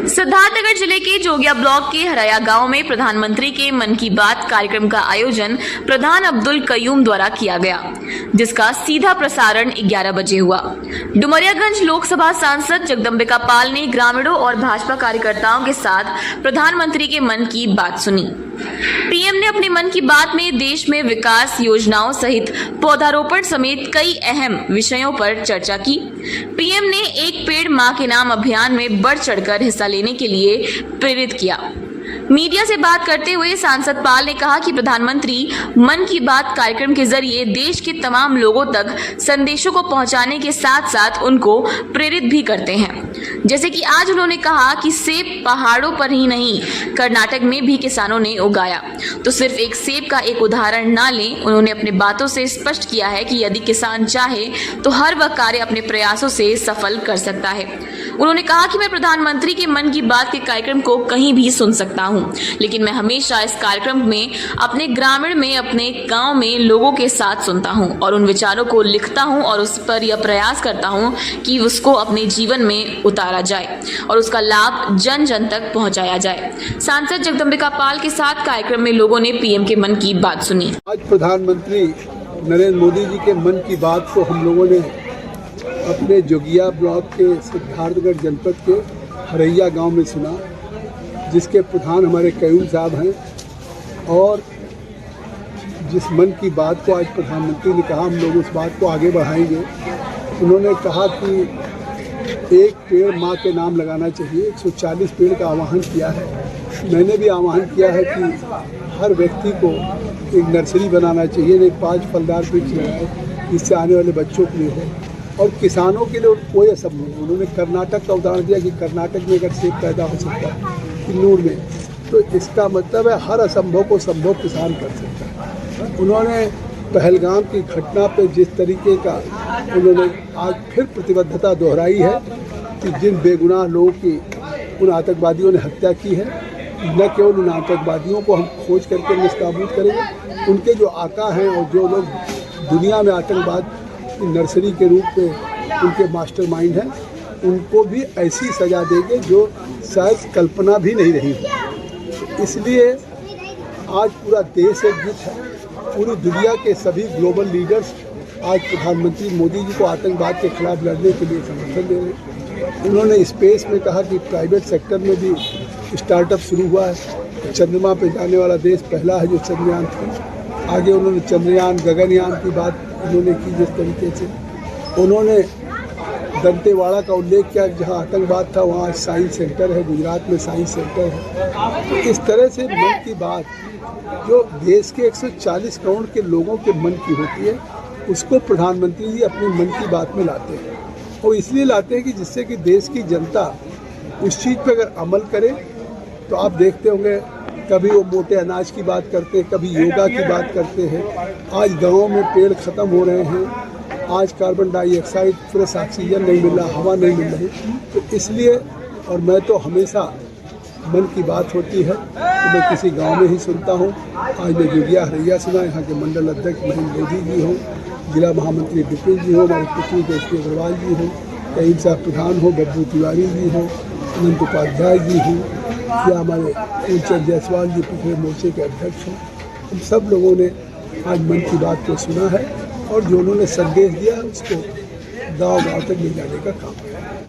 सिद्धार्थनगर जिले के जोगिया ब्लॉक के हरया गांव में प्रधानमंत्री के मन की बात कार्यक्रम का आयोजन प्रधान अब्दुल कयूम द्वारा किया गया, जिसका सीधा प्रसारण 11 बजे हुआ। डुमरियागंज लोकसभा सांसद जगदम्बिका पाल ने ग्रामीणों और भाजपा कार्यकर्ताओं के साथ प्रधानमंत्री के मन की बात सुनी। पीएम ने अपने मन की बात में देश में विकास योजनाओं सहित पौधारोपण समेत कई अहम विषयों पर चर्चा की। पीएम ने एक पेड़ मां के नाम अभियान में बढ़ चढ़कर हिस्सा लेने के लिए प्रेरित किया। मीडिया से बात करते हुए सांसद पाल ने कहा कि प्रधानमंत्री मन की बात कार्यक्रम के जरिए देश के तमाम लोगों तक संदेशों को पहुंचाने के साथ साथ उनको प्रेरित भी करते हैं। जैसे कि आज उन्होंने कहा कि सेब पहाड़ों पर ही नहीं, कर्नाटक में भी किसानों ने उगाया, तो सिर्फ एक सेब का एक उदाहरण ना लें। उन्होंने अपने बातों से स्पष्ट किया है कि यदि किसान चाहे तो हर वह कार्य अपने प्रयासों से सफल कर सकता है। उन्होंने कहा कि मैं प्रधानमंत्री के मन की बात के कार्यक्रम को कहीं भी सुन सकता हूं, लेकिन मैं हमेशा इस कार्यक्रम में अपने ग्रामीण में, अपने गांव में लोगों के साथ सुनता हूं और उन विचारों को लिखता हूं और उस पर यह प्रयास करता हूं कि उसको अपने जीवन में उतारा जाए और उसका लाभ जन जन तक पहुंचाया जाए। सांसद जगदम्बिका पाल के साथ कार्यक्रम में लोगों ने पीएम के मन की बात सुनी। आज प्रधानमंत्री नरेंद्र मोदी जी के मन की बात को हम लोगों ने अपने जोगिया ब्लॉक के सिद्धार्थनगर जनपद के हरैया गांव में सुना, जिसके प्रधान हमारे कयूम साहब हैं। और जिस मन की बात को आज प्रधानमंत्री ने कहा, हम लोग उस बात को आगे बढ़ाएंगे। उन्होंने कहा कि एक पेड़ माँ के नाम लगाना चाहिए। 140 पेड़ का आह्वान किया है। मैंने भी आह्वान किया है कि हर व्यक्ति को एक नर्सरी बनाना चाहिए, नहीं 5 फलदार वृक्ष लगाए, जिससे आने वाले बच्चों के लिए हो और किसानों के लिए कोई असंभव नहीं। उन्होंने कर्नाटक का उदाहरण दिया कि कर्नाटक में अगर सेब पैदा हो सकता है किन्नूर में, तो इसका मतलब है हर असंभव को संभव किसान कर सकता है। उन्होंने पहलगाम की घटना पे जिस तरीके का उन्होंने आज फिर प्रतिबद्धता दोहराई है कि जिन बेगुनाह लोगों की उन आतंकवादियों ने हत्या की है, न केवल उन आतंकवादियों को हम खोज करके निष्काबूद करेंगे, उनके जो आका हैं और जो लोग दुनिया में आतंकवाद की नर्सरी के रूप में उनके मास्टरमाइंड हैं, उनको भी ऐसी सज़ा देंगे जो शायद कल्पना भी नहीं रही है। इसलिए आज पूरा देश एकजुट है। पूरी दुनिया के सभी ग्लोबल लीडर्स आज प्रधानमंत्री मोदी जी को आतंकवाद के खिलाफ लड़ने के लिए समर्थन दे रहे हैं। उन्होंने स्पेस में कहा कि प्राइवेट सेक्टर में भी स्टार्टअप शुरू हुआ है। चंद्रमा पे जाने वाला देश पहला है जो चंद्रयान था। आगे उन्होंने चंद्रयान, गगनयान की बात उन्होंने की। जिस तरीके से उन्होंने दंतेवाड़ा का उल्लेख किया, जहाँ आतंकवाद था वहाँ साइंस सेंटर है, गुजरात में साइंस सेंटर है। तो इस तरह से मन की बात जो देश के 140 करोड़ के लोगों के मन की होती है, उसको प्रधानमंत्री जी अपनी मन की बात में लाते हैं। और इसलिए लाते हैं कि जिससे कि देश की जनता उस चीज़ पर अगर अमल करे, तो आप देखते होंगे कभी वो मोटे अनाज की बात करते हैं, कभी योगा की बात करते हैं। आज गाँव में पेड़ ख़त्म हो रहे हैं, आज कार्बन डाइऑक्साइड, फ्रेश ऑक्सीजन नहीं मिल रहा, हवा नहीं मिल रही। तो इसलिए, और मैं तो हमेशा मन की बात होती है तो मैं किसी गांव में ही सुनता हूं। आज मैं जोगिया हरैया सुना, यहाँ के मंडल अध्यक्ष महेंद्र मोदी जी हो, जिला महामंत्री विपिन जी हो, हमारे पुत्री केशरी अग्रवाल जी हो, कईम साहब प्रधान हो, बब्बू तिवारी जी हो, अनंत उपाध्याय जी हो, या हमारे फूलचंद जायसवाल जी पिछले मोर्चे के अध्यक्ष हों। हम सब लोगों ने आज मन की बात को सुना है और जो उन्होंने संदेश दिया उसको गाँव गाँव तक ले जाने का काम है।